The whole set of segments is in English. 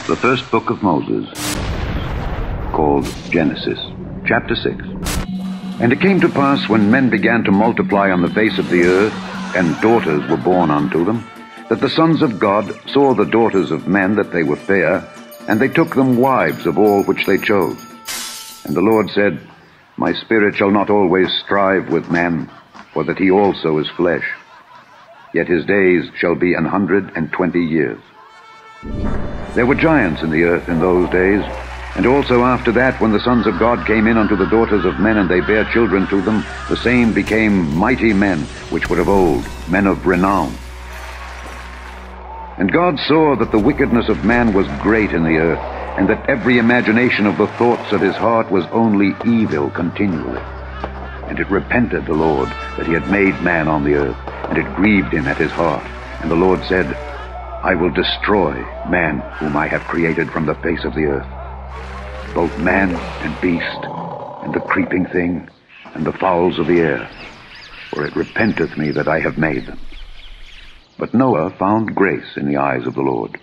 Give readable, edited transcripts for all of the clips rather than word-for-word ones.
The first book of Moses, called Genesis, chapter 6. And it came to pass, when men began to multiply on the face of the earth, and daughters were born unto them, that the sons of God saw the daughters of men that they were fair, and they took them wives of all which they chose. And the Lord said, My spirit shall not always strive with man, for that he also is flesh. Yet his days shall be 120 years. There were giants in the earth in those days, and also after that, when the sons of God came in unto the daughters of men, and they bare children to them, the same became mighty men, which were of old, men of renown. And God saw that the wickedness of man was great in the earth, and that every imagination of the thoughts of his heart was only evil continually. And it repented the Lord that he had made man on the earth, and it grieved him at his heart. And the Lord said, I will destroy man whom I have created from the face of the earth, both man and beast, and the creeping thing, and the fowls of the air, for it repenteth me that I have made them. But Noah found grace in the eyes of the Lord.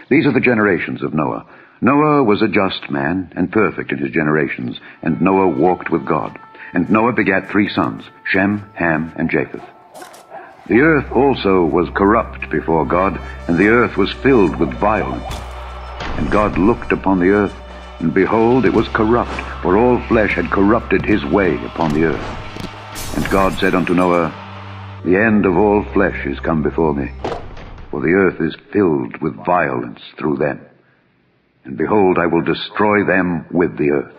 These are the generations of Noah. Noah was a just man, and perfect in his generations, and Noah walked with God. And Noah begat 3 sons, Shem, Ham, and Japheth. The earth also was corrupt before God, and the earth was filled with violence. And God looked upon the earth, and behold, it was corrupt, for all flesh had corrupted his way upon the earth. And God said unto Noah, The end of all flesh is come before me, for the earth is filled with violence through them. And behold, I will destroy them with the earth.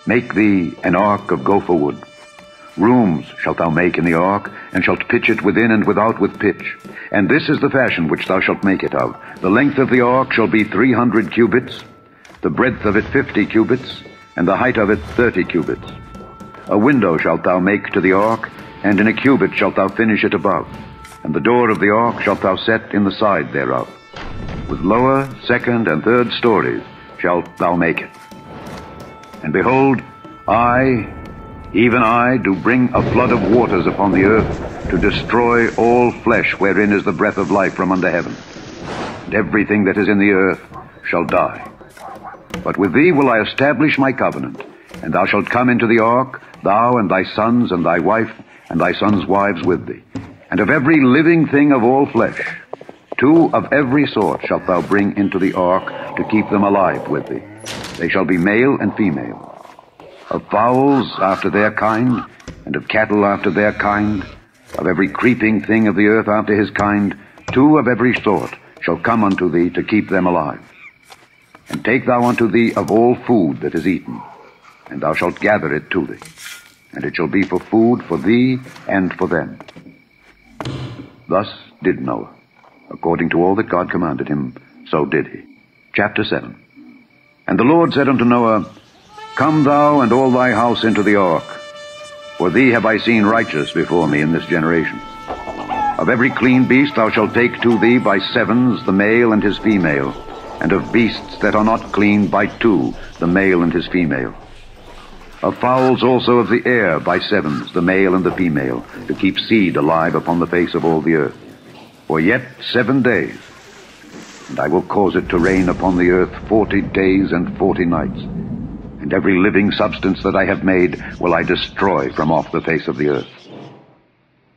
Make thee an ark of gopher wood. Rooms shalt thou make in the ark, and shalt pitch it within and without with pitch. And this is the fashion which thou shalt make it of. The length of the ark shall be 300 cubits, the breadth of it 50 cubits, and the height of it 30 cubits. A window shalt thou make to the ark, and in a cubit shalt thou finish it above. And the door of the ark shalt thou set in the side thereof. With lower, second, and third stories shalt thou make it. And behold, I, even I, do bring a flood of waters upon the earth, to destroy all flesh wherein is the breath of life from under heaven. And everything that is in the earth shall die. But with thee will I establish my covenant, and thou shalt come into the ark, thou and thy sons and thy wife, and thy sons' wives with thee. And of every living thing of all flesh, 2 of every sort shalt thou bring into the ark, to keep them alive with thee. They shall be male and female. Of fowls after their kind, and of cattle after their kind, of every creeping thing of the earth after his kind, 2 of every sort shall come unto thee, to keep them alive. And take thou unto thee of all food that is eaten, and thou shalt gather it to thee, and it shall be for food for thee and for them. Thus did Noah. According to all that God commanded him, so did he. Chapter 7. And the Lord said unto Noah, Come thou and all thy house into the ark, for thee have I seen righteous before me in this generation. Of every clean beast thou shalt take to thee by 7s the male and his female, and of beasts that are not clean by 2 the male and his female. Of fowls also of the air by 7s the male and the female, to keep seed alive upon the face of all the earth. For yet 7 days, and I will cause it to rain upon the earth 40 days and 40 nights. And every living substance that I have made will I destroy from off the face of the earth.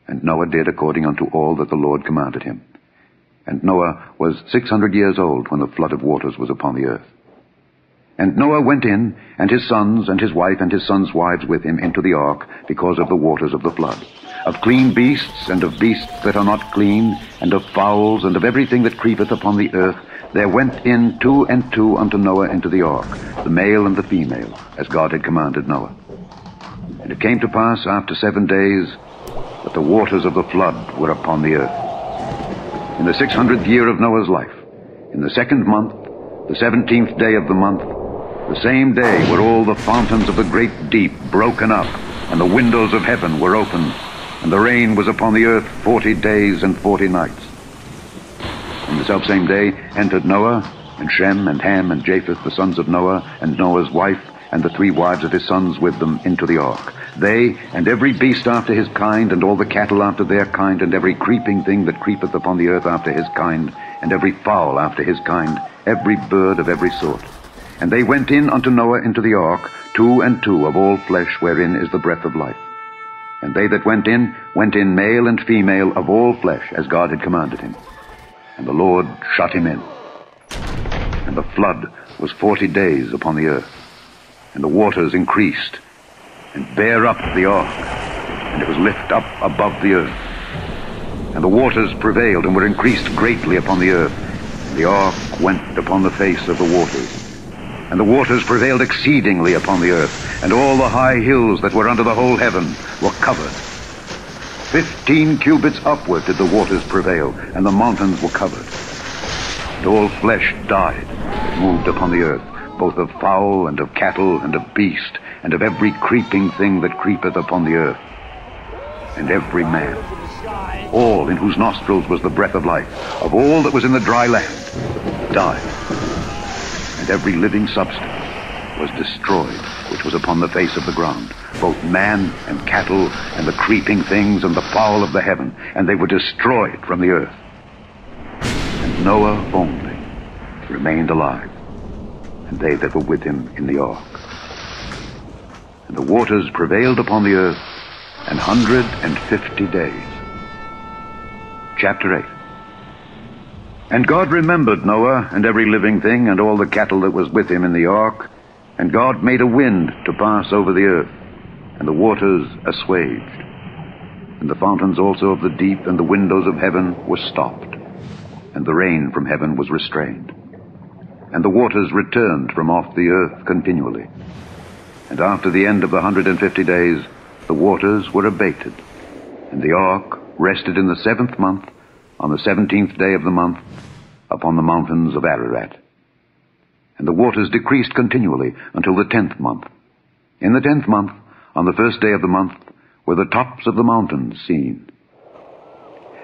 And Noah did according unto all that the Lord commanded him. And Noah was 600 years old when the flood of waters was upon the earth. And Noah went in, and his sons, and his wife, and his sons' wives with him into the ark, because of the waters of the flood. Of clean beasts, and of beasts that are not clean, and of fowls, and of everything that creepeth upon the earth, there went in 2 and 2 unto Noah into the ark, the male and the female, as God had commanded Noah. And it came to pass after 7 days, that the waters of the flood were upon the earth. In the 600th year of Noah's life, in the 2nd month, the 17th day of the month, the same day were all the fountains of the great deep broken up, and the windows of heaven were opened, and the rain was upon the earth 40 days and 40 nights. In the selfsame day entered Noah, and Shem, and Ham, and Japheth, the sons of Noah, and Noah's wife, and the 3 wives of his sons with them into the ark. They, and every beast after his kind, and all the cattle after their kind, and every creeping thing that creepeth upon the earth after his kind, and every fowl after his kind, every bird of every sort. And they went in unto Noah into the ark, 2 and 2 of all flesh wherein is the breath of life. And they that went in male and female of all flesh, as God had commanded him. And the Lord shut him in. And the flood was 40 days upon the earth. And the waters increased, and bare up the ark, and it was lift up above the earth. And the waters prevailed, and were increased greatly upon the earth. And the ark went upon the face of the waters. And the waters prevailed exceedingly upon the earth, and all the high hills that were under the whole heaven were covered. 15 cubits upward did the waters prevail, and the mountains were covered. And all flesh died that moved upon the earth, both of fowl and of cattle and of beast, and of every creeping thing that creepeth upon the earth. And every man, all in whose nostrils was the breath of life, of all that was in the dry land, died. And every living substance was destroyed, which was upon the face of the ground, both man and cattle, and the creeping things, and the fowl of the heaven, and they were destroyed from the earth. And Noah only remained alive, and they that were with him in the ark. And the waters prevailed upon the earth 150 days. Chapter 8. And God remembered Noah and every living thing and all the cattle that was with him in the ark. And God made a wind to pass over the earth, and the waters assuaged. And the fountains also of the deep and the windows of heaven were stopped, and the rain from heaven was restrained. And the waters returned from off the earth continually. And after the end of the 150 days, the waters were abated. And the ark rested in the 7th month, on the 17th day of the month, upon the mountains of Ararat. And the waters decreased continually until the 10th month. In the 10th month, on the 1st day of the month, were the tops of the mountains seen.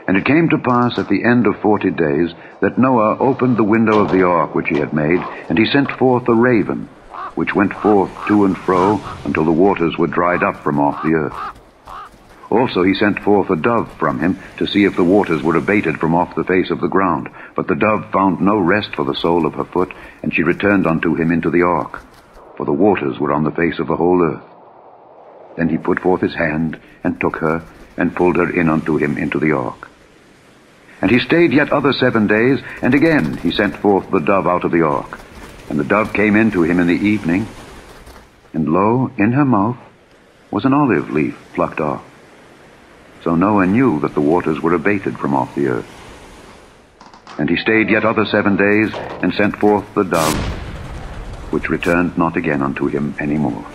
And it came to pass at the end of 40 days that Noah opened the window of the ark which he had made, and he sent forth a raven, which went forth to and fro until the waters were dried up from off the earth. Also he sent forth a dove from him to see if the waters were abated from off the face of the ground. But the dove found no rest for the sole of her foot, and she returned unto him into the ark, for the waters were on the face of the whole earth. Then he put forth his hand, and took her, and pulled her in unto him into the ark. And he stayed yet other 7 days, and again he sent forth the dove out of the ark. And the dove came in to him in the evening, and lo, in her mouth was an olive leaf plucked off. So Noah knew that the waters were abated from off the earth. And he stayed yet other 7 days, and sent forth the dove, which returned not again unto him any more.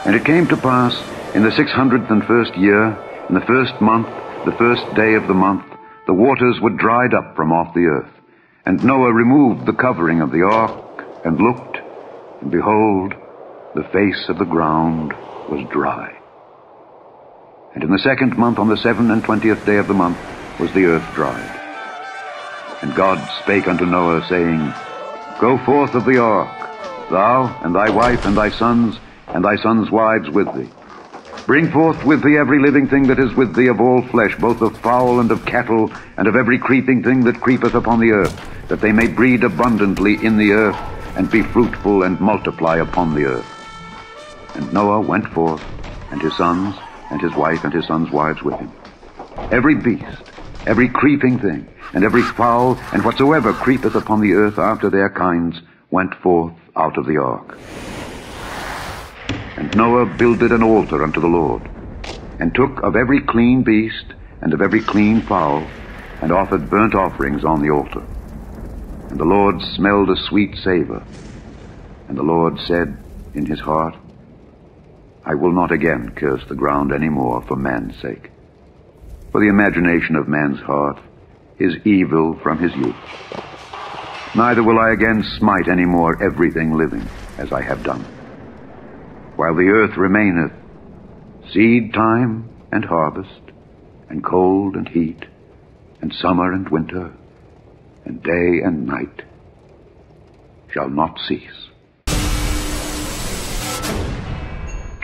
And it came to pass in the 601st year, in the 1st month, the 1st day of the month, the waters were dried up from off the earth. And Noah removed the covering of the ark, and looked, and behold, the face of the ground was dry. And in the 2nd month, on the 27th day of the month, was the earth dried. And God spake unto Noah, saying, Go forth of the ark, thou, and thy wife, and thy sons wives with thee. Bring forth with thee every living thing that is with thee of all flesh, both of fowl and of cattle, and of every creeping thing that creepeth upon the earth, that they may breed abundantly in the earth, and be fruitful and multiply upon the earth. And Noah went forth, and his sons, and his wife, and his sons' wives with him. Every beast, every creeping thing, and every fowl, and whatsoever creepeth upon the earth after their kinds, went forth out of the ark. And Noah builded an altar unto the Lord, and took of every clean beast, and of every clean fowl, and offered burnt offerings on the altar. And the Lord smelled a sweet savor. And the Lord said in his heart, I will not again curse the ground any more for man's sake. For the imagination of man's heart is evil from his youth. Neither will I again smite any more everything living, as I have done. While the earth remaineth, seed time and harvest, and cold and heat, and summer and winter, and day and night shall not cease.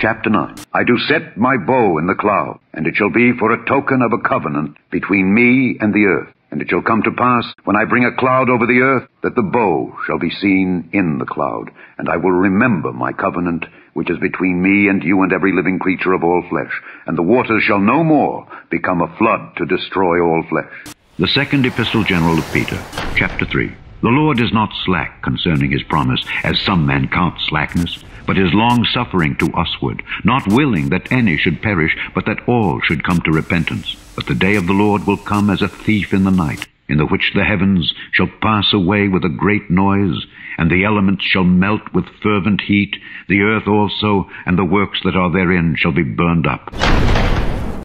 Chapter 9. I do set my bow in the cloud, and it shall be for a token of a covenant between me and the earth. And it shall come to pass, when I bring a cloud over the earth, that the bow shall be seen in the cloud. And I will remember my covenant, which is between me and you and every living creature of all flesh. And the waters shall no more become a flood to destroy all flesh. The second epistle general of Peter, chapter 3. The Lord is not slack concerning his promise, as some men count slackness, but is long-suffering to usward, not willing that any should perish, but that all should come to repentance. But the day of the Lord will come as a thief in the night, in the which the heavens shall pass away with a great noise, and the elements shall melt with fervent heat, the earth also, and the works that are therein shall be burned up.